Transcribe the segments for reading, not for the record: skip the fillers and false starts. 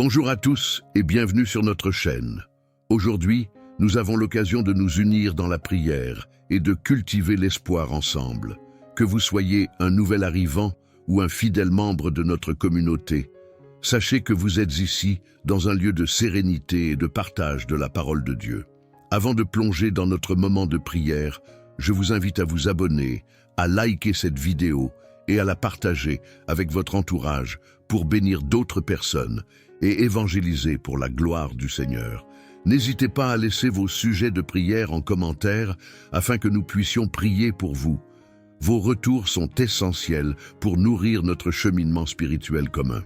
Bonjour à tous et bienvenue sur notre chaîne. Aujourd'hui, nous avons l'occasion de nous unir dans la prière et de cultiver l'espoir ensemble. Que vous soyez un nouvel arrivant ou un fidèle membre de notre communauté, sachez que vous êtes ici dans un lieu de sérénité et de partage de la parole de Dieu. Avant de plonger dans notre moment de prière, je vous invite à vous abonner, à liker cette vidéo et à la partager avec votre entourage pour bénir d'autres personnes et évangéliser pour la gloire du Seigneur. N'hésitez pas à laisser vos sujets de prière en commentaire afin que nous puissions prier pour vous. Vos retours sont essentiels pour nourrir notre cheminement spirituel commun.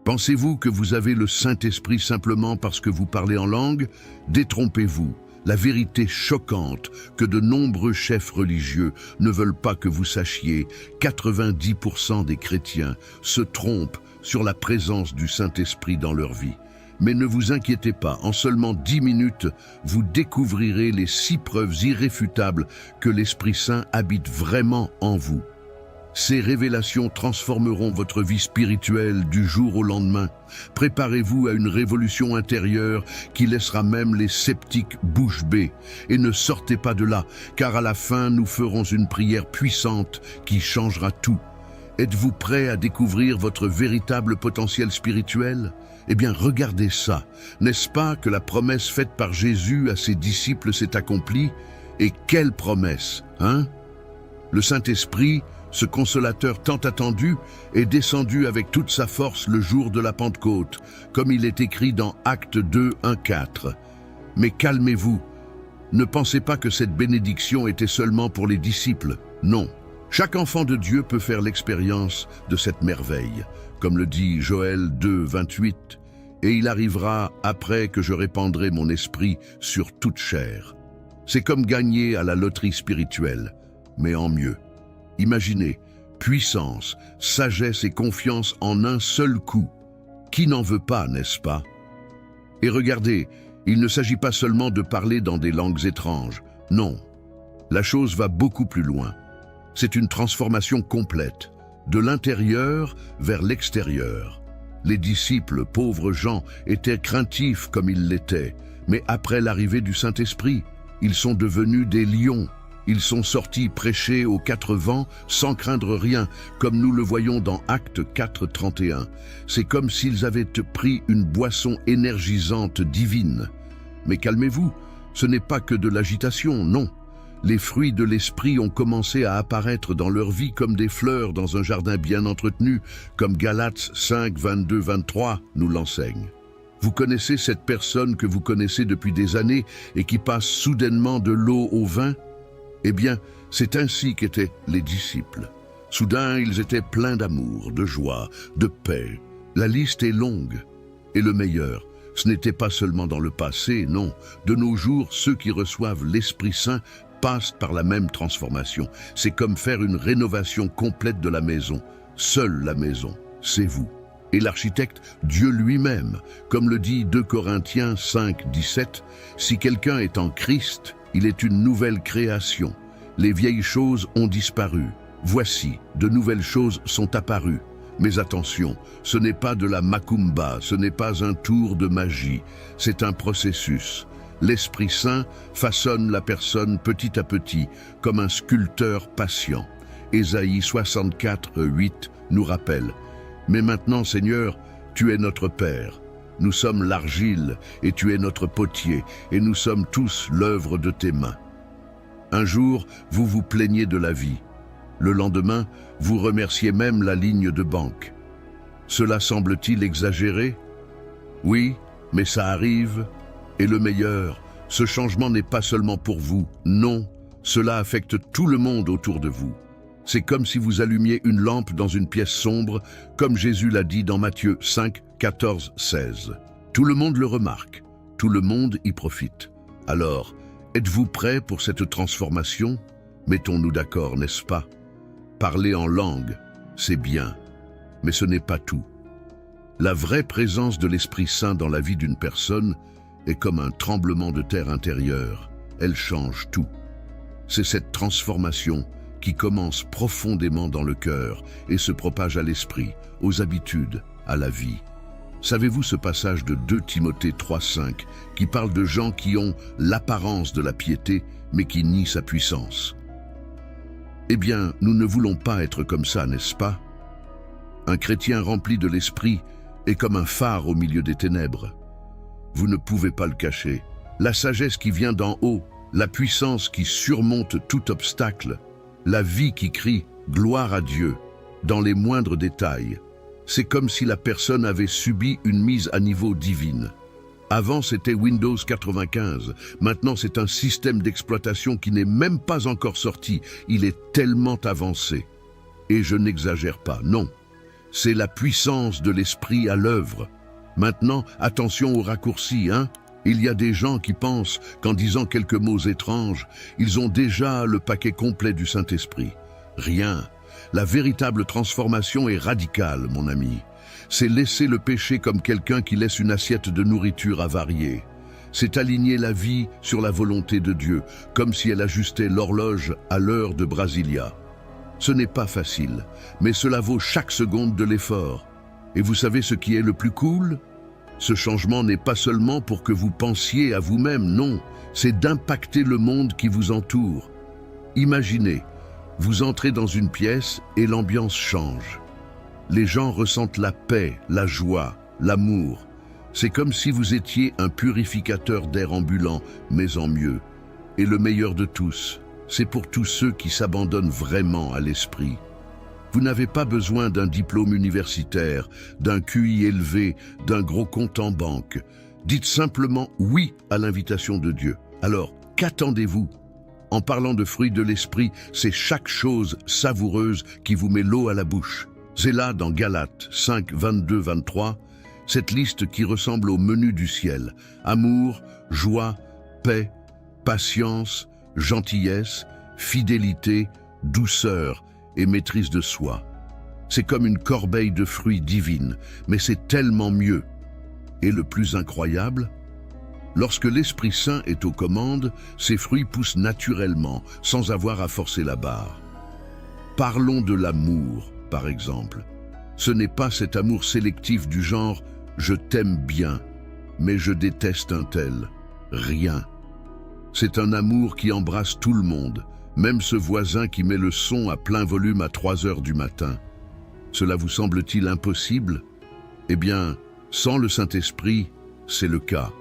Pensez-vous que vous avez le Saint-Esprit simplement parce que vous parlez en langue? Détrompez-vous. La vérité choquante que de nombreux chefs religieux ne veulent pas que vous sachiez, 90% des chrétiens se trompent sur la présence du Saint-Esprit dans leur vie. Mais ne vous inquiétez pas, en seulement 10 minutes, vous découvrirez les 6 preuves irréfutables que l'Esprit Saint habite vraiment en vous. Ces révélations transformeront votre vie spirituelle du jour au lendemain. Préparez-vous à une révolution intérieure qui laissera même les sceptiques bouche bée. Et ne sortez pas de là, car à la fin, nous ferons une prière puissante qui changera tout. Êtes-vous prêt à découvrir votre véritable potentiel spirituel? Eh bien, regardez ça. N'est-ce pas que la promesse faite par Jésus à ses disciples s'est accomplie? Et quelle promesse, hein? Le Saint-Esprit, ce consolateur tant attendu, est descendu avec toute sa force le jour de la Pentecôte, comme il est écrit dans Actes 2, 1, 4. Mais calmez-vous, ne pensez pas que cette bénédiction était seulement pour les disciples. Non, chaque enfant de Dieu peut faire l'expérience de cette merveille, comme le dit Joël 2, 28. Et il arrivera après que je répandrai mon esprit sur toute chair. C'est comme gagner à la loterie spirituelle, mais en mieux. Imaginez, puissance, sagesse et confiance en un seul coup. Qui n'en veut pas, n'est-ce pas? Et regardez, il ne s'agit pas seulement de parler dans des langues étranges. Non, la chose va beaucoup plus loin. C'est une transformation complète, de l'intérieur vers l'extérieur. Les disciples, pauvres gens, étaient craintifs comme ils l'étaient, mais après l'arrivée du Saint-Esprit, ils sont devenus des lions. Ils sont sortis prêcher aux 4 vents sans craindre rien, comme nous le voyons dans Actes 4, 31. C'est comme s'ils avaient pris une boisson énergisante divine. Mais calmez-vous, ce n'est pas que de l'agitation, non. Les fruits de l'esprit ont commencé à apparaître dans leur vie comme des fleurs dans un jardin bien entretenu, comme Galates 5, 22, 23 nous l'enseigne. Vous connaissez cette personne que vous connaissez depuis des années et qui passe soudainement de l'eau au vin? Eh bien, c'est ainsi qu'étaient les disciples. Soudain, ils étaient pleins d'amour, de joie, de paix. La liste est longue. Et le meilleur, ce n'était pas seulement dans le passé, non. De nos jours, ceux qui reçoivent l'Esprit Saint passent par la même transformation. C'est comme faire une rénovation complète de la maison. Seule la maison, c'est vous. Et l'architecte, Dieu lui-même, comme le dit 2 Corinthiens 5, 17, « Si quelqu'un est en Christ, il est une nouvelle création. Les vieilles choses ont disparu. Voici, de nouvelles choses sont apparues. Mais attention, ce n'est pas de la macumba, ce n'est pas un tour de magie, c'est un processus. L'Esprit Saint façonne la personne petit à petit, comme un sculpteur patient. Ésaïe 64, 8 nous rappelle « Mais maintenant, Seigneur, tu es notre Père. Nous sommes l'argile, et tu es notre potier, et nous sommes tous l'œuvre de tes mains. » Un jour, vous vous plaignez de la vie. Le lendemain, vous remerciez même la ligne de banque. Cela semble-t-il exagéré? Oui, mais ça arrive. Et le meilleur, ce changement n'est pas seulement pour vous. Non, cela affecte tout le monde autour de vous. C'est comme si vous allumiez une lampe dans une pièce sombre, comme Jésus l'a dit dans Matthieu 5, 14, 16. Tout le monde le remarque, tout le monde y profite. Alors, êtes-vous prêts pour cette transformation? Mettons-nous d'accord, n'est-ce pas? Parler en langue, c'est bien, mais ce n'est pas tout. La vraie présence de l'Esprit Saint dans la vie d'une personne est comme un tremblement de terre intérieur. Elle change tout. C'est cette transformation qui commence profondément dans le cœur et se propage à l'esprit, aux habitudes, à la vie. Savez-vous ce passage de 2 Timothée 3,5 qui parle de gens qui ont l'apparence de la piété, mais qui nient sa puissance? Eh bien, nous ne voulons pas être comme ça, n'est-ce pas? Un chrétien rempli de l'esprit est comme un phare au milieu des ténèbres. Vous ne pouvez pas le cacher. La sagesse qui vient d'en haut, la puissance qui surmonte tout obstacle, la vie qui crie « Gloire à Dieu » dans les moindres détails. C'est comme si la personne avait subi une mise à niveau divine. Avant, c'était Windows 95. Maintenant, c'est un système d'exploitation qui n'est même pas encore sorti. Il est tellement avancé. Et je n'exagère pas, non. C'est la puissance de l'esprit à l'œuvre. Maintenant, attention aux raccourcis, hein? Il y a des gens qui pensent qu'en disant quelques mots étranges, ils ont déjà le paquet complet du Saint-Esprit. Rien. La véritable transformation est radicale, mon ami. C'est laisser le péché comme quelqu'un qui laisse une assiette de nourriture avariée. C'est aligner la vie sur la volonté de Dieu, comme si elle ajustait l'horloge à l'heure de Brasilia. Ce n'est pas facile, mais cela vaut chaque seconde de l'effort. Et vous savez ce qui est le plus cool? Ce changement n'est pas seulement pour que vous pensiez à vous-même, non, c'est d'impacter le monde qui vous entoure. Imaginez, vous entrez dans une pièce et l'ambiance change. Les gens ressentent la paix, la joie, l'amour. C'est comme si vous étiez un purificateur d'air ambulant, mais en mieux. Et le meilleur de tous, c'est pour tous ceux qui s'abandonnent vraiment à l'esprit. Vous n'avez pas besoin d'un diplôme universitaire, d'un QI élevé, d'un gros compte en banque. Dites simplement oui à l'invitation de Dieu. Alors, qu'attendez-vous? En parlant de fruits de l'esprit, c'est chaque chose savoureuse qui vous met l'eau à la bouche. C'est là, dans Galates 5, 22, 23, cette liste qui ressemble au menu du ciel. Amour, joie, paix, patience, gentillesse, fidélité, douceur et maîtrise de soi. C'est comme une corbeille de fruits divines, mais c'est tellement mieux. Et le plus incroyable, lorsque l'Esprit Saint est aux commandes, ces fruits poussent naturellement, sans avoir à forcer la barre. Parlons de l'amour, par exemple. Ce n'est pas cet amour sélectif du genre « je t'aime bien, mais je déteste un tel ». Rien. C'est un amour qui embrasse tout le monde, même ce voisin qui met le son à plein volume à 3 heures du matin. Cela vous semble-t-il impossible? Eh bien, sans le Saint-Esprit, c'est le cas.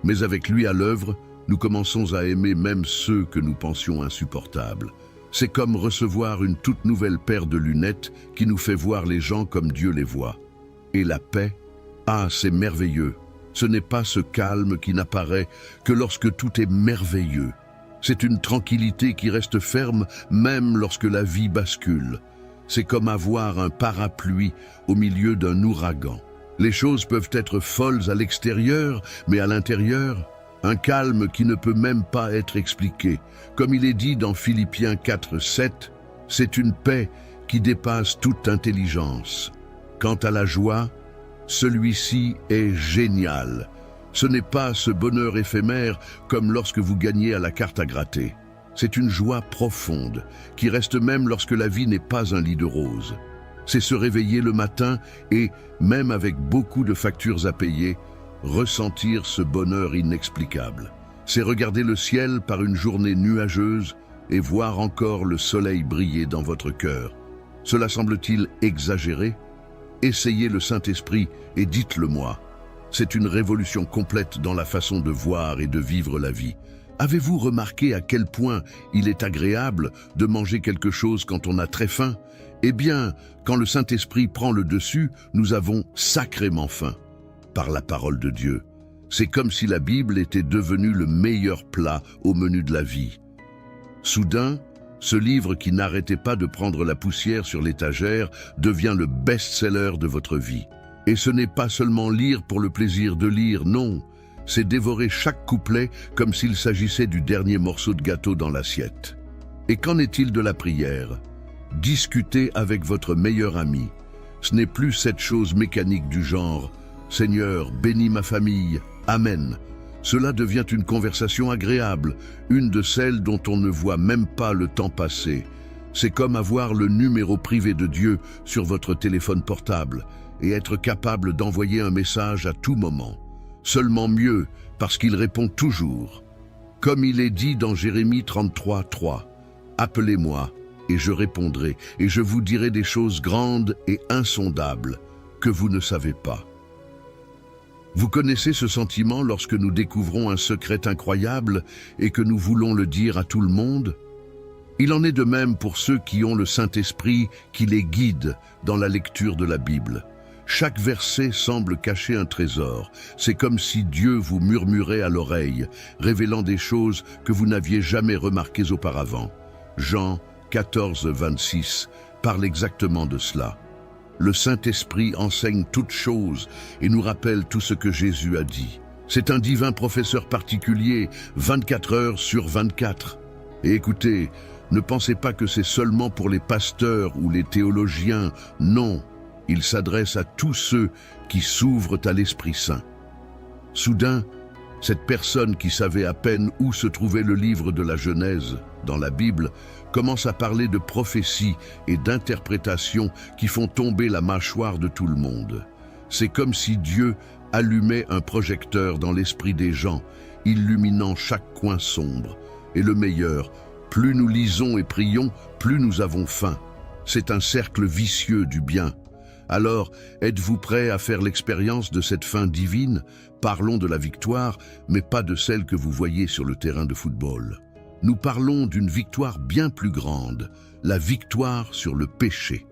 Mais avec lui à l'œuvre, nous commençons à aimer même ceux que nous pensions insupportables. C'est comme recevoir une toute nouvelle paire de lunettes qui nous fait voir les gens comme Dieu les voit. Et la paix? Ah, c'est merveilleux. Ce n'est pas ce calme qui n'apparaît que lorsque tout est merveilleux. C'est une tranquillité qui reste ferme même lorsque la vie bascule. C'est comme avoir un parapluie au milieu d'un ouragan. Les choses peuvent être folles à l'extérieur, mais à l'intérieur, un calme qui ne peut même pas être expliqué. Comme il est dit dans Philippiens 4, 7, c'est une paix qui dépasse toute intelligence. Quant à la joie, celui-ci est génial. Ce n'est pas ce bonheur éphémère comme lorsque vous gagnez à la carte à gratter. C'est une joie profonde qui reste même lorsque la vie n'est pas un lit de roses. C'est se réveiller le matin et, même avec beaucoup de factures à payer, ressentir ce bonheur inexplicable. C'est regarder le ciel par une journée nuageuse et voir encore le soleil briller dans votre cœur. Cela semble-t-il exagéré? Essayez le Saint-Esprit et dites-le-moi. C'est une révolution complète dans la façon de voir et de vivre la vie. Avez-vous remarqué à quel point il est agréable de manger quelque chose quand on a très faim? Eh bien, quand le Saint-Esprit prend le dessus, nous avons sacrément faim. Par la parole de Dieu. C'est comme si la Bible était devenue le meilleur plat au menu de la vie. Soudain, ce livre qui n'arrêtait pas de prendre la poussière sur l'étagère devient le best-seller de votre vie. Et ce n'est pas seulement lire pour le plaisir de lire, non. C'est dévorer chaque couplet comme s'il s'agissait du dernier morceau de gâteau dans l'assiette. Et qu'en est-il de la prière? Discutez avec votre meilleur ami. Ce n'est plus cette chose mécanique du genre « Seigneur, bénis ma famille, Amen ». Cela devient une conversation agréable, une de celles dont on ne voit même pas le temps passer. C'est comme avoir le numéro privé de Dieu sur votre téléphone portable. et être capable d'envoyer un message à tout moment. Seulement mieux, parce qu'il répond toujours. Comme il est dit dans Jérémie 33, 3, « Appelez-moi, et je répondrai, et je vous dirai des choses grandes et insondables que vous ne savez pas. » Vous connaissez ce sentiment lorsque nous découvrons un secret incroyable et que nous voulons le dire à tout le monde? Il en est de même pour ceux qui ont le Saint-Esprit qui les guide dans la lecture de la Bible. Chaque verset semble cacher un trésor. C'est comme si Dieu vous murmurait à l'oreille, révélant des choses que vous n'aviez jamais remarquées auparavant. Jean 14, 26 parle exactement de cela. Le Saint-Esprit enseigne toutes choses et nous rappelle tout ce que Jésus a dit. C'est un divin professeur particulier, 24 heures sur 24. Et écoutez, ne pensez pas que c'est seulement pour les pasteurs ou les théologiens. Non, il s'adresse à tous ceux qui s'ouvrent à l'Esprit Saint. Soudain, cette personne qui savait à peine où se trouvait le livre de la Genèse, dans la Bible, commence à parler de prophéties et d'interprétations qui font tomber la mâchoire de tout le monde. C'est comme si Dieu allumait un projecteur dans l'esprit des gens, illuminant chaque coin sombre. Et le meilleur, plus nous lisons et prions, plus nous avons faim. C'est un cercle vicieux du bien. Alors, êtes-vous prêts à faire l'expérience de cette faim divine? Parlons de la victoire, mais pas de celle que vous voyez sur le terrain de football. Nous parlons d'une victoire bien plus grande, la victoire sur le péché.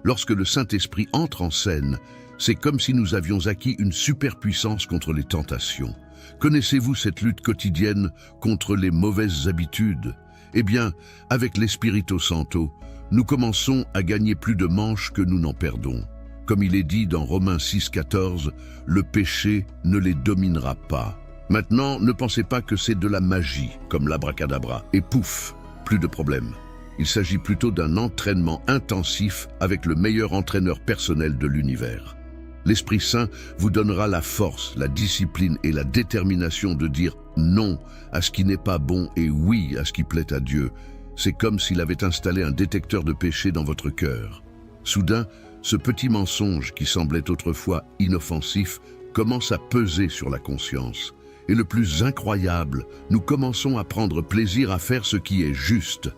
Lorsque le Saint-Esprit entre en scène, c'est comme si nous avions acquis une superpuissance contre les tentations. Connaissez-vous cette lutte quotidienne contre les mauvaises habitudes? Eh bien, avec l'Espírito Santo, nous commençons à gagner plus de manches que nous n'en perdons. Comme il est dit dans Romains 6, 14, « Le péché ne les dominera pas ». Maintenant, ne pensez pas que c'est de la magie, comme l'abracadabra, et pouf, plus de problème. Il s'agit plutôt d'un entraînement intensif avec le meilleur entraîneur personnel de l'univers. L'Esprit Saint vous donnera la force, la discipline et la détermination de dire non à ce qui n'est pas bon et oui à ce qui plaît à Dieu. C'est comme s'il avait installé un détecteur de péché dans votre cœur. Soudain, ce petit mensonge qui semblait autrefois inoffensif commence à peser sur la conscience. Et le plus incroyable, nous commençons à prendre plaisir à faire ce qui est juste.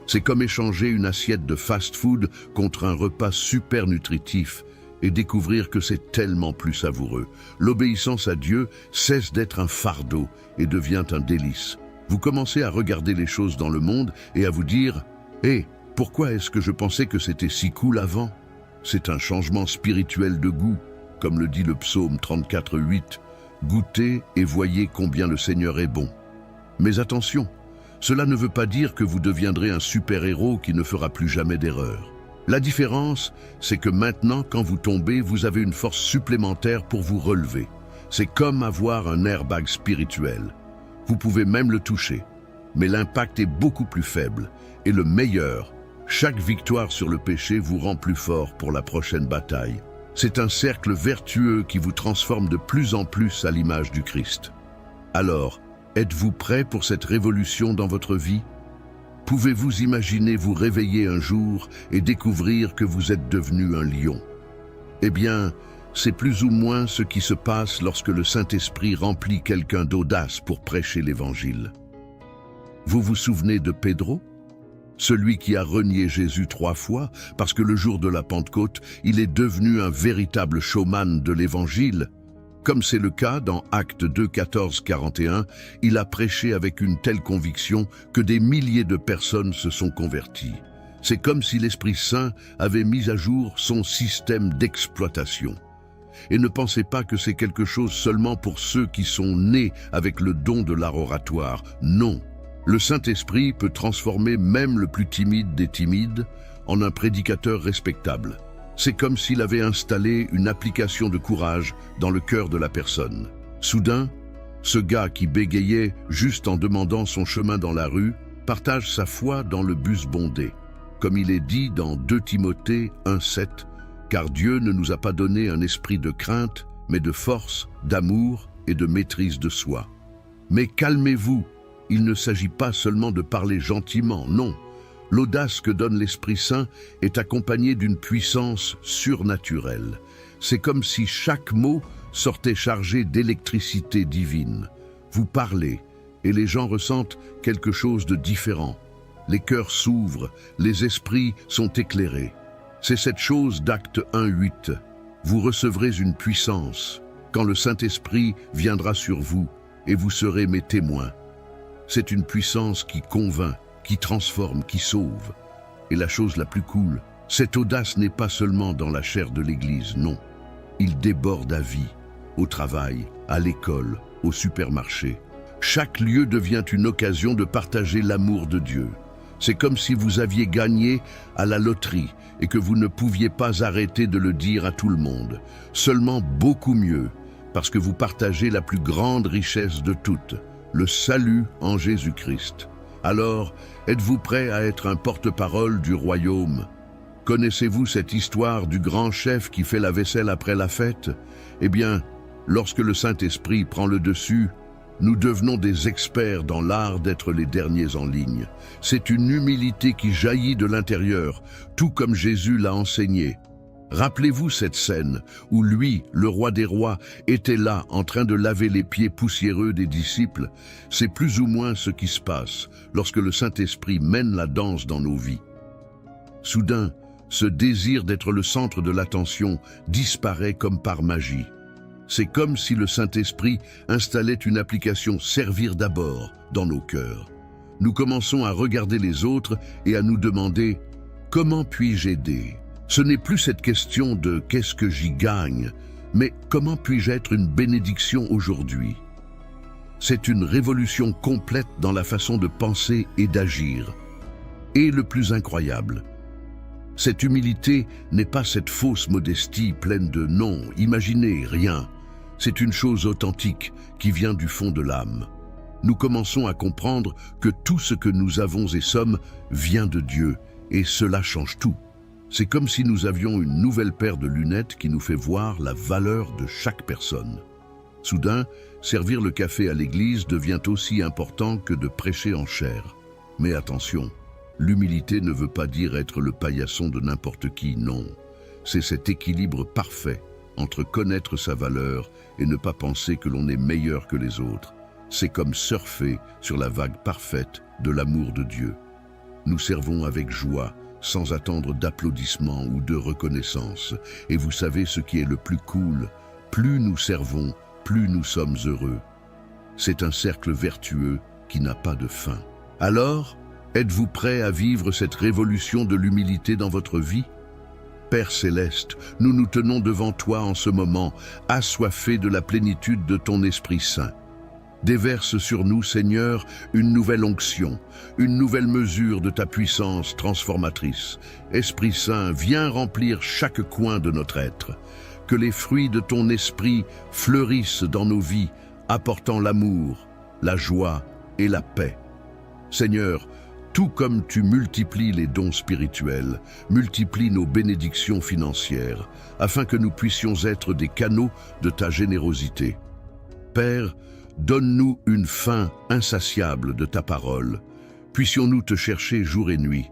C'est comme échanger une assiette de fast-food contre un repas super nutritif et découvrir que c'est tellement plus savoureux. L'obéissance à Dieu cesse d'être un fardeau et devient un délice. Vous commencez à regarder les choses dans le monde et à vous dire « Hé, pourquoi est-ce que je pensais que c'était si cool avant ?» C'est un changement spirituel de goût, comme le dit le psaume 34, 8. « Goûtez et voyez combien le Seigneur est bon. » Mais attention, cela ne veut pas dire que vous deviendrez un super-héros qui ne fera plus jamais d'erreur. La différence, c'est que maintenant, quand vous tombez, vous avez une force supplémentaire pour vous relever. C'est comme avoir un airbag spirituel. Vous pouvez même le toucher, mais l'impact est beaucoup plus faible. Et le meilleur, chaque victoire sur le péché vous rend plus fort pour la prochaine bataille. C'est un cercle vertueux qui vous transforme de plus en plus à l'image du Christ. Alors, êtes-vous prêt pour cette révolution dans votre vie? Pouvez-vous imaginer vous réveiller un jour et découvrir que vous êtes devenu un lion? Eh bien, c'est plus ou moins ce qui se passe lorsque le Saint-Esprit remplit quelqu'un d'audace pour prêcher l'Évangile. Vous vous souvenez de Pedro? Celui qui a renié Jésus 3 fois, parce que le jour de la Pentecôte, il est devenu un véritable showman de l'Évangile. Comme c'est le cas dans Actes 2, 14, 41, il a prêché avec une telle conviction que des milliers de personnes se sont converties. C'est comme si l'Esprit Saint avait mis à jour son système d'exploitation. Et ne pensez pas que c'est quelque chose seulement pour ceux qui sont nés avec le don de l'art oratoire. Non. Le Saint-Esprit peut transformer même le plus timide des timides en un prédicateur respectable. C'est comme s'il avait installé une application de courage dans le cœur de la personne. Soudain, ce gars qui bégayait juste en demandant son chemin dans la rue partage sa foi dans le bus bondé. Comme il est dit dans 2 Timothée 1,7, « Car Dieu ne nous a pas donné un esprit de crainte, mais de force, d'amour et de maîtrise de soi. » Mais calmez-vous, il ne s'agit pas seulement de parler gentiment, non. L'audace que donne l'Esprit Saint est accompagnée d'une puissance surnaturelle. C'est comme si chaque mot sortait chargé d'électricité divine. Vous parlez, et les gens ressentent quelque chose de différent. Les cœurs s'ouvrent, les esprits sont éclairés. C'est cette chose d'Acte 1:8. Vous recevrez une puissance, quand le Saint-Esprit viendra sur vous, et vous serez mes témoins. C'est une puissance qui convainc, qui transforme, qui sauve. Et la chose la plus cool, cette audace n'est pas seulement dans la chair de l'Église, non. Il déborde à vie, au travail, à l'école, au supermarché. Chaque lieu devient une occasion de partager l'amour de Dieu. C'est comme si vous aviez gagné à la loterie et que vous ne pouviez pas arrêter de le dire à tout le monde. Seulement beaucoup mieux, parce que vous partagez la plus grande richesse de toutes, le salut en Jésus-Christ. Alors, êtes-vous prêt à être un porte-parole du royaume? Connaissez-vous cette histoire du grand chef qui fait la vaisselle après la fête? Eh bien, lorsque le Saint-Esprit prend le dessus, nous devenons des experts dans l'art d'être les derniers en ligne. C'est une humilité qui jaillit de l'intérieur, tout comme Jésus l'a enseigné. Rappelez-vous cette scène où lui, le roi des rois, était là en train de laver les pieds poussiéreux des disciples. C'est plus ou moins ce qui se passe lorsque le Saint-Esprit mène la danse dans nos vies. Soudain, ce désir d'être le centre de l'attention disparaît comme par magie. C'est comme si le Saint-Esprit installait une application « Servir d'abord » dans nos cœurs. Nous commençons à regarder les autres et à nous demander « Comment puis-je aider ?» Ce n'est plus cette question de « Qu'est-ce que j'y gagne ?» mais « Comment puis-je être une bénédiction aujourd'hui ?» C'est une révolution complète dans la façon de penser et d'agir. Et le plus incroyable, cette humilité n'est pas cette fausse modestie pleine de « non, imaginez, rien ». C'est une chose authentique qui vient du fond de l'âme. Nous commençons à comprendre que tout ce que nous avons et sommes vient de Dieu, et cela change tout. C'est comme si nous avions une nouvelle paire de lunettes qui nous fait voir la valeur de chaque personne. Soudain, servir le café à l'église devient aussi important que de prêcher en chair. Mais attention, l'humilité ne veut pas dire être le paillasson de n'importe qui, non. C'est cet équilibre parfait entre connaître sa valeur et ne pas penser que l'on est meilleur que les autres. C'est comme surfer sur la vague parfaite de l'amour de Dieu. Nous servons avec joie, sans attendre d'applaudissements ou de reconnaissance. Et vous savez ce qui est le plus cool, plus nous servons, plus nous sommes heureux. C'est un cercle vertueux qui n'a pas de fin. Alors, êtes-vous prêt à vivre cette révolution de l'humilité dans votre vie? Père céleste, nous nous tenons devant toi en ce moment, assoiffés de la plénitude de ton Esprit Saint. Déverse sur nous, Seigneur, une nouvelle onction, une nouvelle mesure de ta puissance transformatrice. Esprit Saint, viens remplir chaque coin de notre être. Que les fruits de ton esprit fleurissent dans nos vies, apportant l'amour, la joie et la paix. Seigneur, tout comme tu multiplies les dons spirituels, multiplie nos bénédictions financières, afin que nous puissions être des canaux de ta générosité. Père, donne-nous une faim insatiable de ta parole. Puissions-nous te chercher jour et nuit,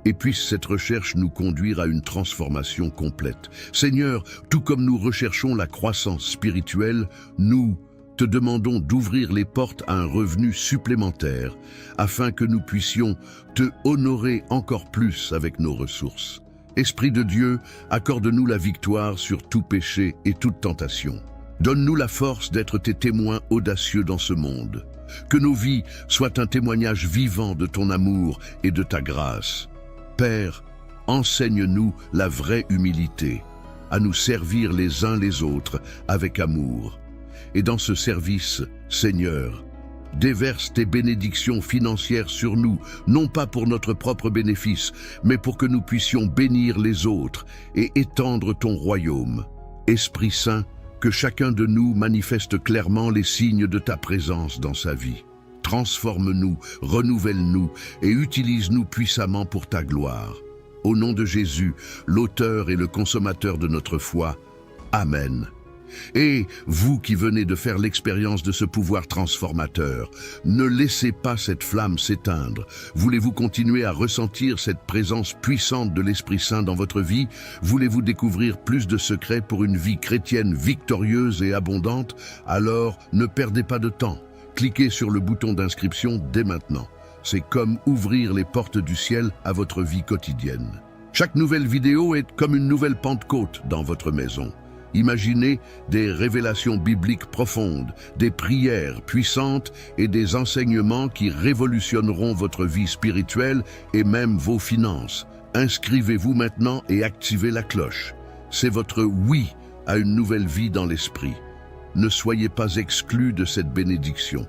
et puisse cette recherche nous conduire à une transformation complète. Seigneur, tout comme nous recherchons la croissance spirituelle, nous te demandons d'ouvrir les portes à un revenu supplémentaire, afin que nous puissions te honorer encore plus avec nos ressources. Esprit de Dieu, accorde-nous la victoire sur tout péché et toute tentation. Donne-nous la force d'être tes témoins audacieux dans ce monde. Que nos vies soient un témoignage vivant de ton amour et de ta grâce. Père, enseigne-nous la vraie humilité, à nous servir les uns les autres avec amour. Et dans ce service, Seigneur, déverse tes bénédictions financières sur nous, non pas pour notre propre bénéfice, mais pour que nous puissions bénir les autres et étendre ton royaume. Esprit Saint, que chacun de nous manifeste clairement les signes de ta présence dans sa vie. Transforme-nous, renouvelle-nous et utilise-nous puissamment pour ta gloire. Au nom de Jésus, l'auteur et le consommateur de notre foi. Amen. Et vous qui venez de faire l'expérience de ce pouvoir transformateur, ne laissez pas cette flamme s'éteindre. Voulez-vous continuer à ressentir cette présence puissante de l'Esprit Saint dans votre vie? Voulez-vous découvrir plus de secrets pour une vie chrétienne victorieuse et abondante? Alors, ne perdez pas de temps. Cliquez sur le bouton d'inscription dès maintenant. C'est comme ouvrir les portes du ciel à votre vie quotidienne. Chaque nouvelle vidéo est comme une nouvelle Pentecôte dans votre maison. Imaginez des révélations bibliques profondes, des prières puissantes et des enseignements qui révolutionneront votre vie spirituelle et même vos finances. Inscrivez-vous maintenant et activez la cloche. C'est votre oui à une nouvelle vie dans l'esprit. Ne soyez pas exclus de cette bénédiction.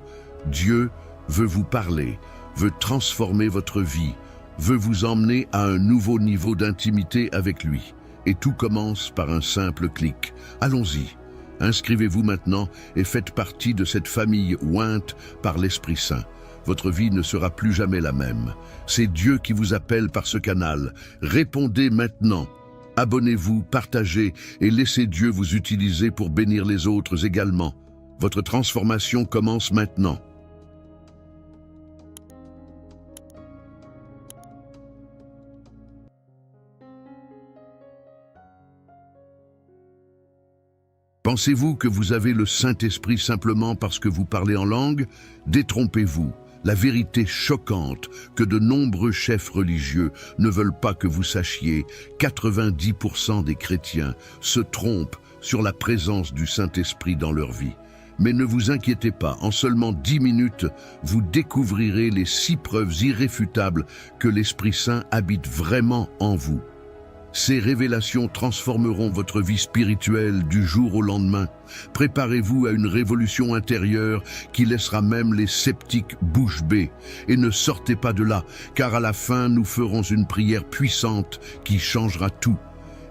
Dieu veut vous parler, veut transformer votre vie, veut vous emmener à un nouveau niveau d'intimité avec lui. Et tout commence par un simple clic. Allons-y. Inscrivez-vous maintenant et faites partie de cette famille ointe par l'Esprit Saint. Votre vie ne sera plus jamais la même. C'est Dieu qui vous appelle par ce canal. Répondez maintenant. Abonnez-vous, partagez et laissez Dieu vous utiliser pour bénir les autres également. Votre transformation commence maintenant. Pensez-vous que vous avez le Saint-Esprit simplement parce que vous parlez en langue? Détrompez-vous. La vérité choquante que de nombreux chefs religieux ne veulent pas que vous sachiez, 90% des chrétiens se trompent sur la présence du Saint-Esprit dans leur vie. Mais ne vous inquiétez pas, en seulement 10 minutes, vous découvrirez les 6 preuves irréfutables que l'Esprit Saint habite vraiment en vous. Ces révélations transformeront votre vie spirituelle du jour au lendemain. Préparez-vous à une révolution intérieure qui laissera même les sceptiques bouche bée. Et ne sortez pas de là, car à la fin, nous ferons une prière puissante qui changera tout.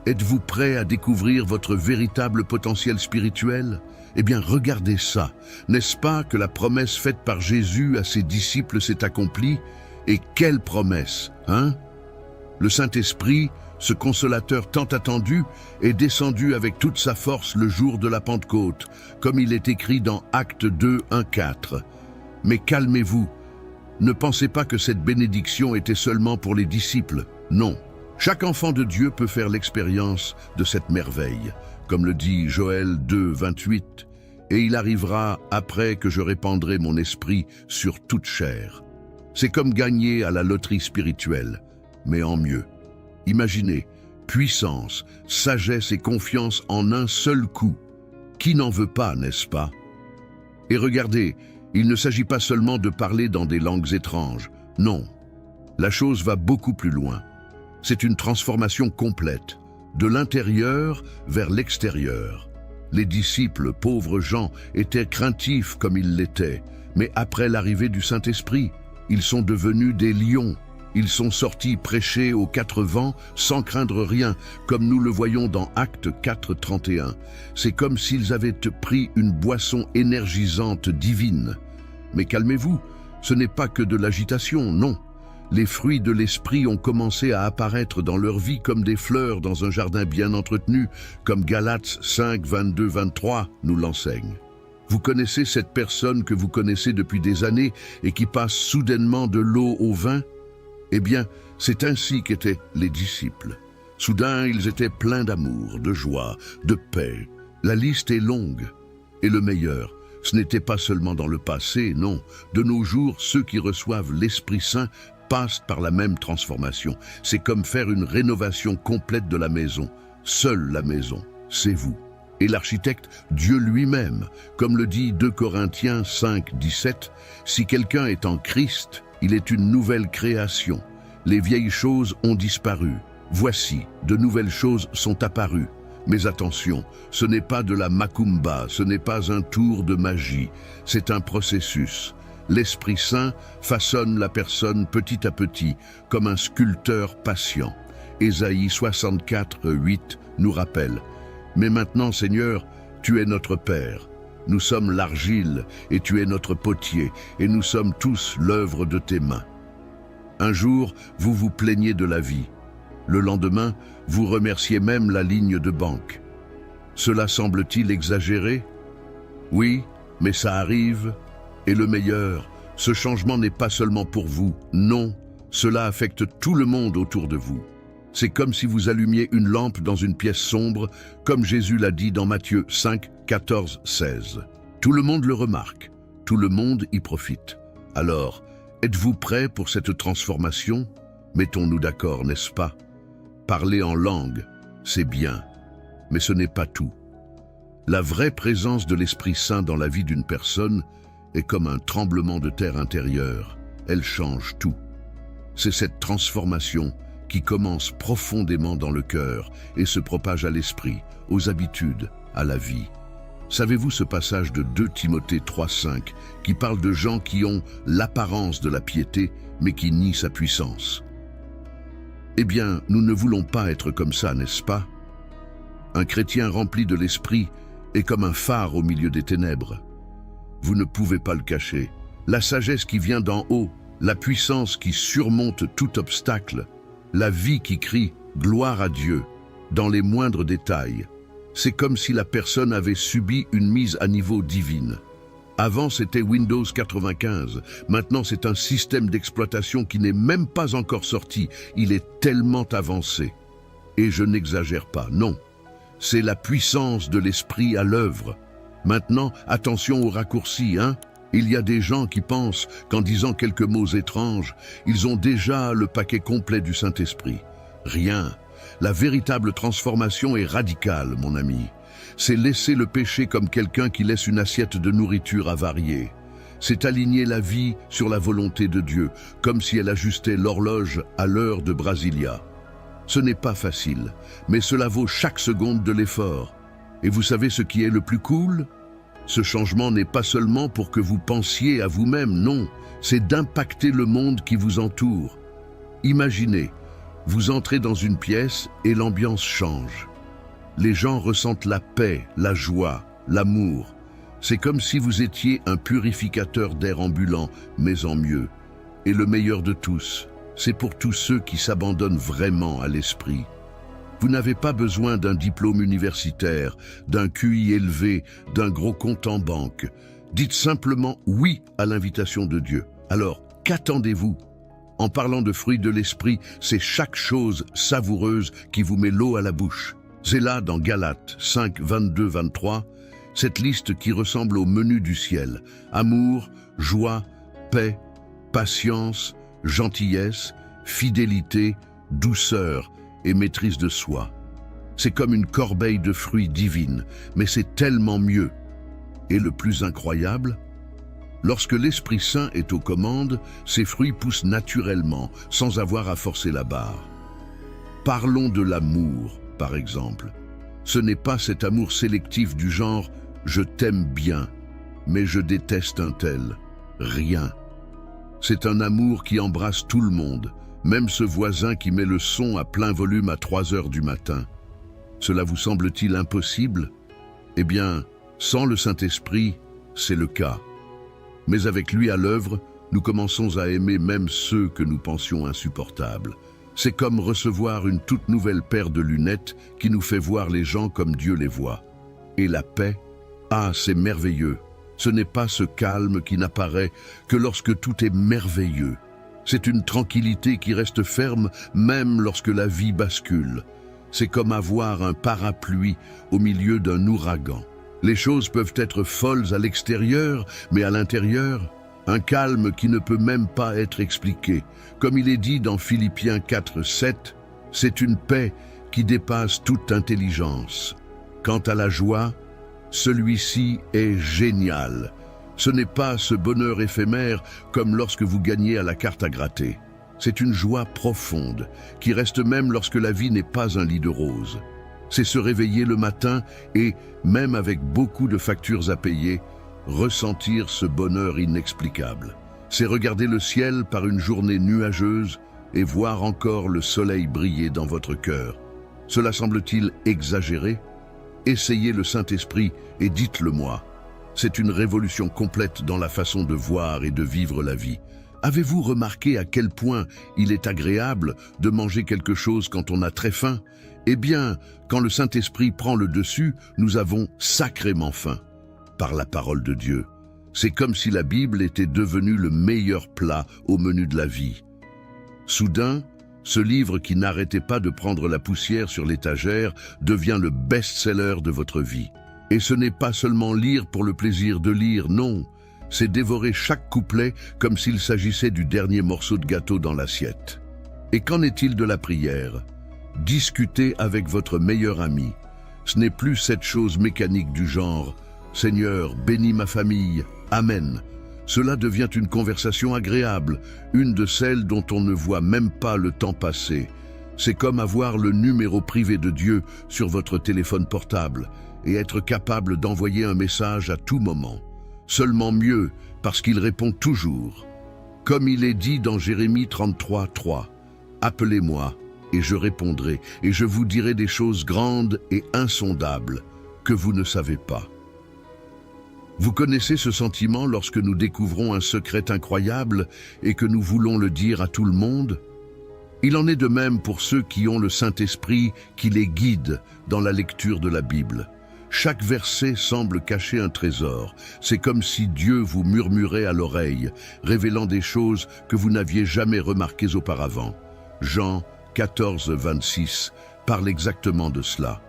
Êtes-vous prêt à découvrir votre véritable potentiel spirituel? Eh bien, regardez ça. N'est-ce pas que la promesse faite par Jésus à ses disciples s'est accomplie? Et quelle promesse, hein? Le Saint-Esprit, ce consolateur tant attendu, est descendu avec toute sa force le jour de la Pentecôte, comme il est écrit dans Actes 2, 1, 4. Mais calmez-vous, ne pensez pas que cette bénédiction était seulement pour les disciples. Non, chaque enfant de Dieu peut faire l'expérience de cette merveille, comme le dit Joël 2, 28. Et il arrivera après que je répandrai mon esprit sur toute chair. C'est comme gagner à la loterie spirituelle, mais en mieux. Imaginez, puissance, sagesse et confiance en un seul coup. Qui n'en veut pas, n'est-ce pas? Et regardez, il ne s'agit pas seulement de parler dans des langues étranges. Non, la chose va beaucoup plus loin. C'est une transformation complète, de l'intérieur vers l'extérieur. Les disciples, pauvres gens, étaient craintifs comme ils l'étaient, mais après l'arrivée du Saint-Esprit, ils sont devenus des lions. Ils sont sortis prêcher aux 4 vents sans craindre rien, comme nous le voyons dans Actes 4, 31. C'est comme s'ils avaient pris une boisson énergisante divine. Mais calmez-vous, ce n'est pas que de l'agitation, non. Les fruits de l'esprit ont commencé à apparaître dans leur vie comme des fleurs dans un jardin bien entretenu, comme Galates 5, 22, 23 nous l'enseigne. Vous connaissez cette personne que vous connaissez depuis des années et qui passe soudainement de l'eau au vin? Eh bien, c'est ainsi qu'étaient les disciples. Soudain, ils étaient pleins d'amour, de joie, de paix. La liste est longue. Et le meilleur, ce n'était pas seulement dans le passé, non. De nos jours, ceux qui reçoivent l'Esprit Saint passent par la même transformation. C'est comme faire une rénovation complète de la maison. Seule la maison, c'est vous. Et l'architecte, Dieu lui-même, comme le dit 2 Corinthiens 5, 17, « Si quelqu'un est en Christ, il est une nouvelle création. Les vieilles choses ont disparu. Voici, de nouvelles choses sont apparues. Mais attention, ce n'est pas de la macumba, ce n'est pas un tour de magie. C'est un processus. L'Esprit Saint façonne la personne petit à petit, comme un sculpteur patient. Ésaïe 64, 8 nous rappelle « Mais maintenant, Seigneur, tu es notre Père. Nous sommes l'argile, et tu es notre potier, et nous sommes tous l'œuvre de tes mains. » Un jour, vous vous plaignez de la vie. Le lendemain, vous remerciez même la ligne de banque. Cela semble-t-il exagéré? Oui, mais ça arrive. Et le meilleur, ce changement n'est pas seulement pour vous, non, cela affecte tout le monde autour de vous. C'est comme si vous allumiez une lampe dans une pièce sombre, comme Jésus l'a dit dans Matthieu 5, 14, 16. Tout le monde le remarque, tout le monde y profite. Alors, êtes-vous prêts pour cette transformation? Mettons-nous d'accord, n'est-ce pas? Parler en langue, c'est bien, mais ce n'est pas tout. La vraie présence de l'Esprit Saint dans la vie d'une personne est comme un tremblement de terre intérieur. Elle change tout. C'est cette transformation qui commence profondément dans le cœur et se propage à l'esprit, aux habitudes, à la vie. Savez-vous ce passage de 2 Timothée 3,5 qui parle de gens qui ont l'apparence de la piété mais qui nient sa puissance? Eh bien, nous ne voulons pas être comme ça, n'est-ce pas? Un chrétien rempli de l'esprit est comme un phare au milieu des ténèbres. Vous ne pouvez pas le cacher. La sagesse qui vient d'en haut, la puissance qui surmonte tout obstacle, la vie qui crie « gloire à Dieu » dans les moindres détails. C'est comme si la personne avait subi une mise à niveau divine. Avant, c'était Windows 95. Maintenant, c'est un système d'exploitation qui n'est même pas encore sorti. Il est tellement avancé. Et je n'exagère pas, non. C'est la puissance de l'esprit à l'œuvre. Maintenant, attention aux raccourcis, hein? Il y a des gens qui pensent qu'en disant quelques mots étranges, ils ont déjà le paquet complet du Saint-Esprit. Rien. La véritable transformation est radicale, mon ami. C'est laisser le péché comme quelqu'un qui laisse une assiette de nourriture avariée. C'est aligner la vie sur la volonté de Dieu, comme si elle ajustait l'horloge à l'heure de Brasilia. Ce n'est pas facile, mais cela vaut chaque seconde de l'effort. Et vous savez ce qui est le plus cool? Ce changement n'est pas seulement pour que vous pensiez à vous-même, non, c'est d'impacter le monde qui vous entoure. Imaginez, vous entrez dans une pièce et l'ambiance change. Les gens ressentent la paix, la joie, l'amour. C'est comme si vous étiez un purificateur d'air ambulant, mais en mieux. Et le meilleur de tous, c'est pour tous ceux qui s'abandonnent vraiment à l'esprit. Vous n'avez pas besoin d'un diplôme universitaire, d'un QI élevé, d'un gros compte en banque. Dites simplement oui à l'invitation de Dieu. Alors, qu'attendez-vous? En parlant de fruits de l'esprit, c'est chaque chose savoureuse qui vous met l'eau à la bouche. C'est là, dans Galates 5, 22, 23, cette liste qui ressemble au menu du ciel. Amour, joie, paix, patience, gentillesse, fidélité, douceur et maîtrise de soi. C'est comme une corbeille de fruits divines, mais c'est tellement mieux. Et le plus incroyable, lorsque l'Esprit Saint est aux commandes, ces fruits poussent naturellement, sans avoir à forcer la barre. Parlons de l'amour, par exemple. Ce n'est pas cet amour sélectif du genre « je t'aime bien, mais je déteste un tel ». Rien. C'est un amour qui embrasse tout le monde, même ce voisin qui met le son à plein volume à 3 heures du matin. Cela vous semble-t-il impossible? Eh bien, sans le Saint-Esprit, c'est le cas. Mais avec lui à l'œuvre, nous commençons à aimer même ceux que nous pensions insupportables. C'est comme recevoir une toute nouvelle paire de lunettes qui nous fait voir les gens comme Dieu les voit. Et la paix? Ah, c'est merveilleux. Ce n'est pas ce calme qui n'apparaît que lorsque tout est merveilleux. C'est une tranquillité qui reste ferme même lorsque la vie bascule. C'est comme avoir un parapluie au milieu d'un ouragan. Les choses peuvent être folles à l'extérieur, mais à l'intérieur, un calme qui ne peut même pas être expliqué. Comme il est dit dans Philippiens 4, 7, c'est une paix qui dépasse toute intelligence. Quant à la joie, celui-ci est génial. Ce n'est pas ce bonheur éphémère comme lorsque vous gagnez à la carte à gratter. C'est une joie profonde qui reste même lorsque la vie n'est pas un lit de roses. C'est se réveiller le matin et, même avec beaucoup de factures à payer, ressentir ce bonheur inexplicable. C'est regarder le ciel par une journée nuageuse et voir encore le soleil briller dans votre cœur. Cela semble-t-il exagéré? Essayez le Saint-Esprit et dites-le-moi. C'est une révolution complète dans la façon de voir et de vivre la vie. Avez-vous remarqué à quel point il est agréable de manger quelque chose quand on a très faim Eh bien, quand le Saint-Esprit prend le dessus, nous avons sacrément faim par la parole de Dieu. C'est comme si la Bible était devenue le meilleur plat au menu de la vie. Soudain, ce livre qui n'arrêtait pas de prendre la poussière sur l'étagère devient le best-seller de votre vie. Et ce n'est pas seulement lire pour le plaisir de lire, non. C'est dévorer chaque couplet comme s'il s'agissait du dernier morceau de gâteau dans l'assiette. Et qu'en est-il de la prière? Discutez avec votre meilleur ami. Ce n'est plus cette chose mécanique du genre « Seigneur, bénis ma famille, Amen ». Cela devient une conversation agréable, une de celles dont on ne voit même pas le temps passer. C'est comme avoir le numéro privé de Dieu sur votre téléphone portable et être capable d'envoyer un message à tout moment. Seulement mieux, parce qu'il répond toujours. Comme il est dit dans Jérémie 33:3, « Appelez-moi, et je répondrai, et je vous dirai des choses grandes et insondables que vous ne savez pas. » Vous connaissez ce sentiment lorsque nous découvrons un secret incroyable et que nous voulons le dire à tout le monde? Il en est de même pour ceux qui ont le Saint-Esprit qui les guide dans la lecture de la Bible. Chaque verset semble cacher un trésor. C'est comme si Dieu vous murmurait à l'oreille, révélant des choses que vous n'aviez jamais remarquées auparavant. Jean 14:26 parle exactement de cela.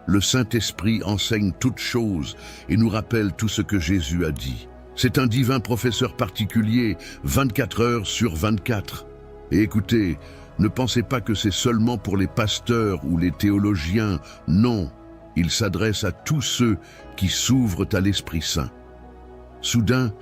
Le Saint-Esprit enseigne toutes choses et nous rappelle tout ce que Jésus a dit. C'est un divin professeur particulier, 24 heures sur 24. Et écoutez, ne pensez pas que c'est seulement pour les pasteurs ou les théologiens. Non, il s'adresse à tous ceux qui s'ouvrent à l'Esprit Saint. Soudain,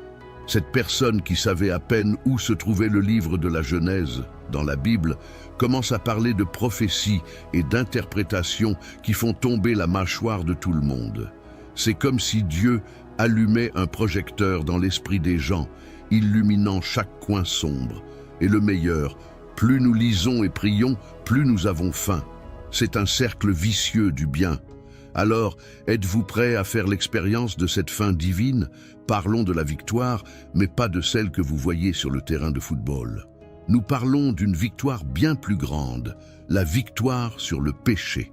cette personne qui savait à peine où se trouvait le livre de la Genèse, dans la Bible, commence à parler de prophéties et d'interprétations qui font tomber la mâchoire de tout le monde. C'est comme si Dieu allumait un projecteur dans l'esprit des gens, illuminant chaque coin sombre. Et le meilleur, plus nous lisons et prions, plus nous avons faim. C'est un cercle vicieux du bien. Alors, êtes-vous prêt à faire l'expérience de cette faim divine? Parlons de la victoire, mais pas de celle que vous voyez sur le terrain de football. Nous parlons d'une victoire bien plus grande, la victoire sur le péché.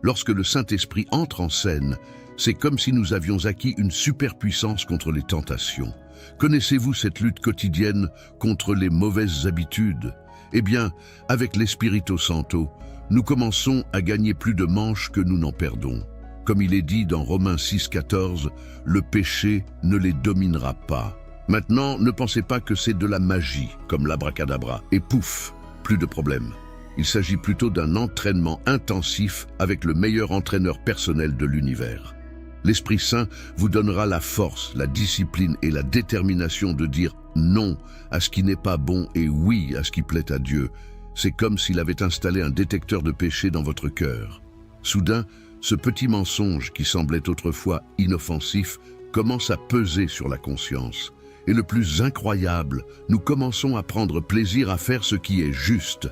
Lorsque le Saint-Esprit entre en scène, c'est comme si nous avions acquis une superpuissance contre les tentations. Connaissez-vous cette lutte quotidienne contre les mauvaises habitudes? Eh bien, avec l'Espírito Santo, nous commençons à gagner plus de manches que nous n'en perdons. Comme il est dit dans Romains 6:14, le péché ne les dominera pas. Maintenant, ne pensez pas que c'est de la magie, comme l'abracadabra, et pouf, plus de problème. Il s'agit plutôt d'un entraînement intensif avec le meilleur entraîneur personnel de l'univers. L'Esprit Saint vous donnera la force, la discipline et la détermination de dire non à ce qui n'est pas bon et oui à ce qui plaît à Dieu. C'est comme s'il avait installé un détecteur de péché dans votre cœur. Soudain, ce petit mensonge qui semblait autrefois inoffensif commence à peser sur la conscience. Et le plus incroyable, nous commençons à prendre plaisir à faire ce qui est juste.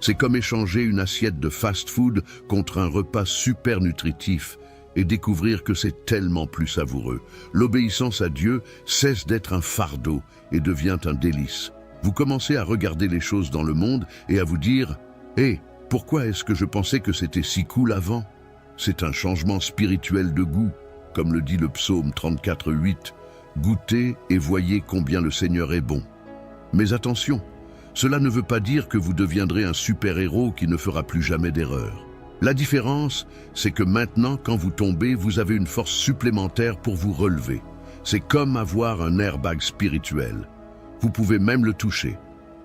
C'est comme échanger une assiette de fast-food contre un repas super nutritif et découvrir que c'est tellement plus savoureux. L'obéissance à Dieu cesse d'être un fardeau et devient un délice. Vous commencez à regarder les choses dans le monde et à vous dire « Hé, pourquoi est-ce que je pensais que c'était si cool avant ?» C'est un changement spirituel de goût, comme le dit le psaume 34:8. Goûtez et voyez combien le Seigneur est bon. Mais attention, cela ne veut pas dire que vous deviendrez un super-héros qui ne fera plus jamais d'erreur. La différence, c'est que maintenant, quand vous tombez, vous avez une force supplémentaire pour vous relever. C'est comme avoir un airbag spirituel. Vous pouvez même le toucher,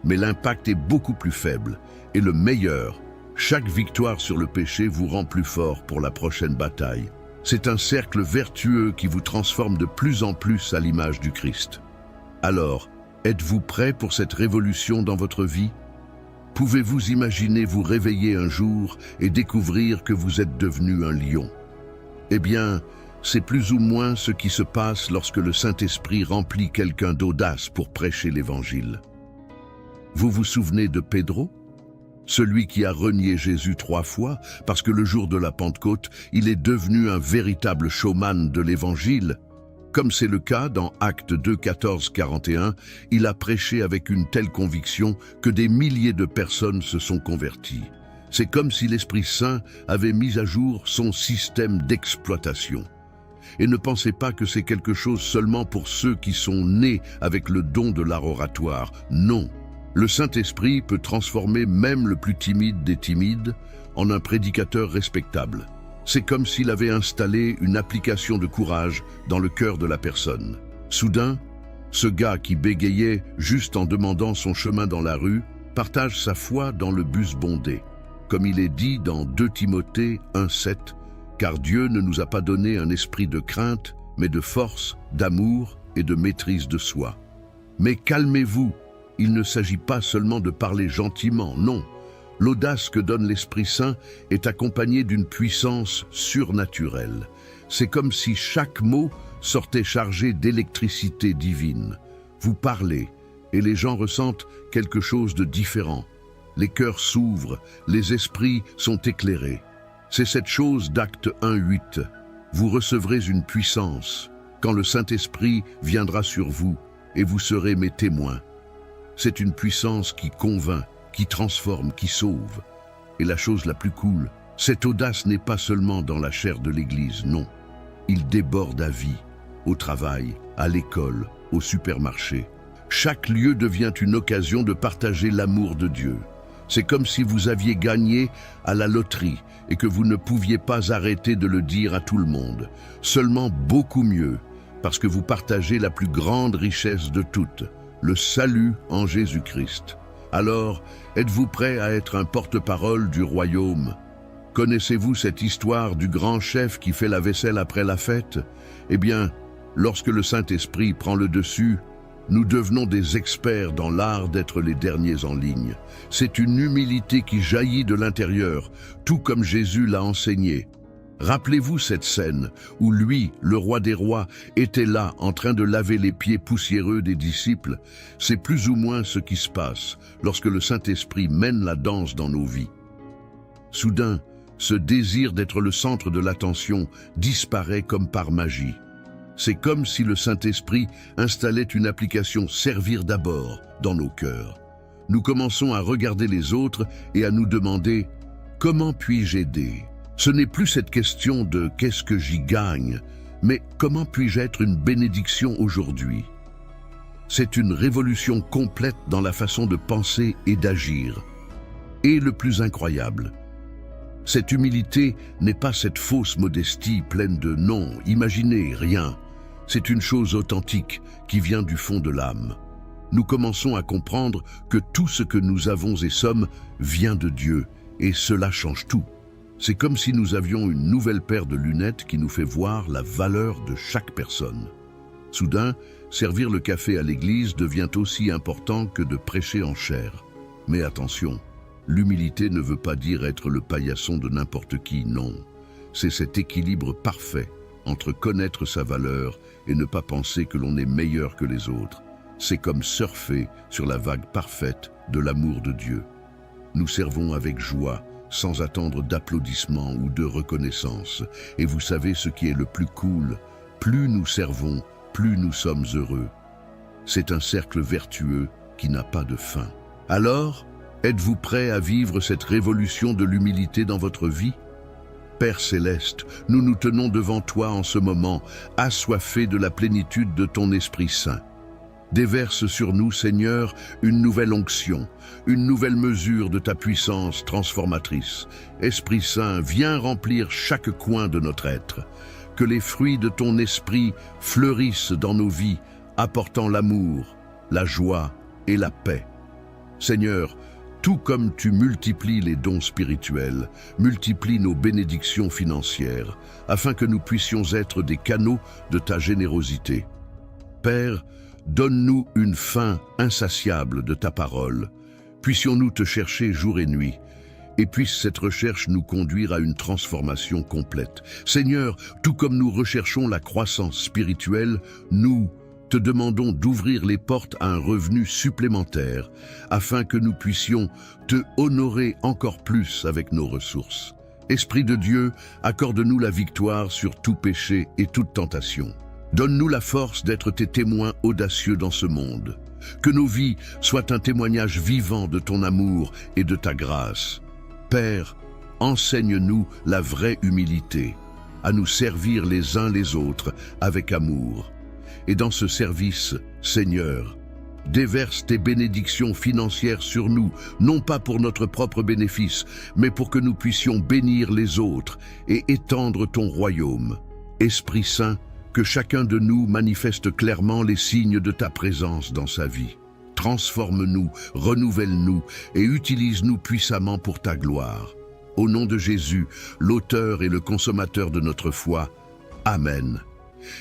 mais l'impact est beaucoup plus faible. Et le meilleur, chaque victoire sur le péché vous rend plus fort pour la prochaine bataille. C'est un cercle vertueux qui vous transforme de plus en plus à l'image du Christ. Alors, êtes-vous prêt pour cette révolution dans votre vie? Pouvez-vous imaginer vous réveiller un jour et découvrir que vous êtes devenu un lion? Eh bien, c'est plus ou moins ce qui se passe lorsque le Saint-Esprit remplit quelqu'un d'audace pour prêcher l'Évangile. Vous vous souvenez de Pedro? Celui qui a renié Jésus 3 fois, parce que le jour de la Pentecôte, il est devenu un véritable showman de l'Évangile. Comme c'est le cas dans Actes 2, 14, 41, il a prêché avec une telle conviction que des milliers de personnes se sont converties. C'est comme si l'Esprit Saint avait mis à jour son système d'exploitation. Et ne pensez pas que c'est quelque chose seulement pour ceux qui sont nés avec le don de l'art oratoire. Non, le Saint-Esprit peut transformer même le plus timide des timides en un prédicateur respectable. C'est comme s'il avait installé une application de courage dans le cœur de la personne. Soudain, ce gars qui bégayait juste en demandant son chemin dans la rue partage sa foi dans le bus bondé. Comme il est dit dans 2 Timothée 1,7, car Dieu ne nous a pas donné un esprit de crainte, mais de force, d'amour et de maîtrise de soi. Mais calmez-vous, il ne s'agit pas seulement de parler gentiment, non. L'audace que donne l'Esprit Saint est accompagnée d'une puissance surnaturelle. C'est comme si chaque mot sortait chargé d'électricité divine. Vous parlez, et les gens ressentent quelque chose de différent. Les cœurs s'ouvrent, les esprits sont éclairés. C'est cette chose d'Acte 1,8. Vous recevrez une puissance quand le Saint-Esprit viendra sur vous et vous serez mes témoins. C'est une puissance qui convainc, qui transforme, qui sauve. Et la chose la plus cool, cette audace n'est pas seulement dans la chair de l'Église, non. Il déborde à vie, au travail, à l'école, au supermarché. Chaque lieu devient une occasion de partager l'amour de Dieu. C'est comme si vous aviez gagné à la loterie et que vous ne pouviez pas arrêter de le dire à tout le monde. Seulement beaucoup mieux, parce que vous partagez la plus grande richesse de toutes, le salut en Jésus-Christ. Alors, êtes-vous prêt à être un porte-parole du royaume? Connaissez-vous cette histoire du grand chef qui fait la vaisselle après la fête? Eh bien, lorsque le Saint-Esprit prend le dessus, nous devenons des experts dans l'art d'être les derniers en ligne. C'est une humilité qui jaillit de l'intérieur, tout comme Jésus l'a enseigné. Rappelez-vous cette scène où lui, le roi des rois, était là en train de laver les pieds poussiéreux des disciples. C'est plus ou moins ce qui se passe lorsque le Saint-Esprit mène la danse dans nos vies. Soudain, ce désir d'être le centre de l'attention disparaît comme par magie. C'est comme si le Saint-Esprit installait une application « Servir d'abord » dans nos cœurs. Nous commençons à regarder les autres et à nous demander « Comment puis-je aider ?» Ce n'est plus cette question de « Qu'est-ce que j'y gagne ?» mais « Comment puis-je être une bénédiction aujourd'hui ?» C'est une révolution complète dans la façon de penser et d'agir. Et le plus incroyable, cette humilité n'est pas cette fausse modestie pleine de « non, imaginez, rien ». C'est une chose authentique qui vient du fond de l'âme. Nous commençons à comprendre que tout ce que nous avons et sommes vient de Dieu, et cela change tout. C'est comme si nous avions une nouvelle paire de lunettes qui nous fait voir la valeur de chaque personne. Soudain, servir le café à l'église devient aussi important que de prêcher en chair. Mais attention, l'humilité ne veut pas dire être le paillasson de n'importe qui, non. C'est cet équilibre parfait entre connaître sa valeur et ne pas penser que l'on est meilleur que les autres. C'est comme surfer sur la vague parfaite de l'amour de Dieu. Nous servons avec joie, sans attendre d'applaudissements ou de reconnaissance. Et vous savez ce qui est le plus cool, plus nous servons, plus nous sommes heureux. C'est un cercle vertueux qui n'a pas de fin. Alors, êtes-vous prêt à vivre cette révolution de l'humilité dans votre vie? Père céleste, nous nous tenons devant toi en ce moment, assoiffés de la plénitude de ton Esprit Saint. Déverse sur nous, Seigneur, une nouvelle onction, une nouvelle mesure de ta puissance transformatrice. Esprit Saint, viens remplir chaque coin de notre être. Que les fruits de ton esprit fleurissent dans nos vies, apportant l'amour, la joie et la paix. Seigneur, tout comme tu multiplies les dons spirituels, multiplie nos bénédictions financières, afin que nous puissions être des canaux de ta générosité. Père, donne-nous une faim insatiable de ta parole. Puissions-nous te chercher jour et nuit, et puisse cette recherche nous conduire à une transformation complète. Seigneur, tout comme nous recherchons la croissance spirituelle, nous te demandons d'ouvrir les portes à un revenu supplémentaire, afin que nous puissions te honorer encore plus avec nos ressources. Esprit de Dieu, accorde-nous la victoire sur tout péché et toute tentation. Donne-nous la force d'être tes témoins audacieux dans ce monde. Que nos vies soient un témoignage vivant de ton amour et de ta grâce. Père, enseigne-nous la vraie humilité, à nous servir les uns les autres avec amour. Et dans ce service, Seigneur, déverse tes bénédictions financières sur nous, non pas pour notre propre bénéfice, mais pour que nous puissions bénir les autres et étendre ton royaume. Esprit Saint, que chacun de nous manifeste clairement les signes de ta présence dans sa vie. Transforme-nous, renouvelle-nous et utilise-nous puissamment pour ta gloire. Au nom de Jésus, l'auteur et le consommateur de notre foi. Amen.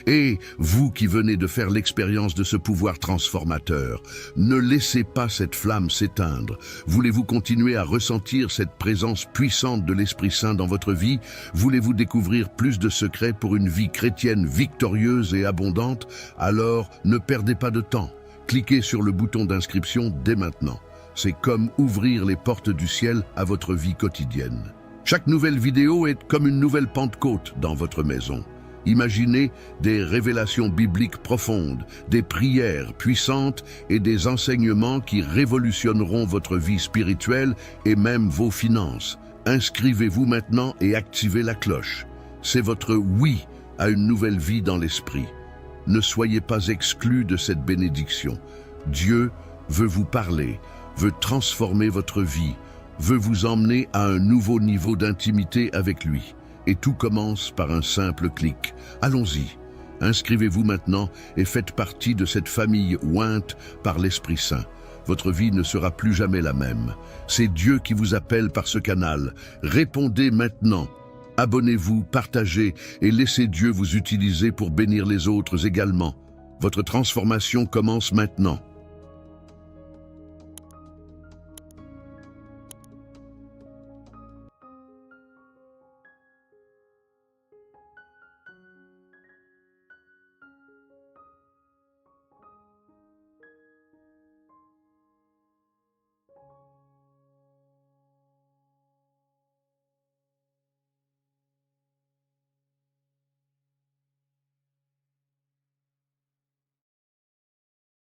Et vous qui venez de faire l'expérience de ce pouvoir transformateur, ne laissez pas cette flamme s'éteindre. Voulez-vous continuer à ressentir cette présence puissante de l'Esprit Saint dans votre vie? Voulez-vous découvrir plus de secrets pour une vie chrétienne victorieuse et abondante? Alors, ne perdez pas de temps. Cliquez sur le bouton d'inscription dès maintenant. C'est comme ouvrir les portes du ciel à votre vie quotidienne. Chaque nouvelle vidéo est comme une nouvelle Pentecôte dans votre maison. Imaginez des révélations bibliques profondes, des prières puissantes et des enseignements qui révolutionneront votre vie spirituelle et même vos finances. Inscrivez-vous maintenant et activez la cloche. C'est votre oui à une nouvelle vie dans l'esprit. Ne soyez pas exclus de cette bénédiction. Dieu veut vous parler, veut transformer votre vie, veut vous emmener à un nouveau niveau d'intimité avec lui. Et tout commence par un simple clic. Allons-y. Inscrivez-vous maintenant et faites partie de cette famille ointe par l'Esprit Saint. Votre vie ne sera plus jamais la même. C'est Dieu qui vous appelle par ce canal. Répondez maintenant. Abonnez-vous, partagez et laissez Dieu vous utiliser pour bénir les autres également. Votre transformation commence maintenant.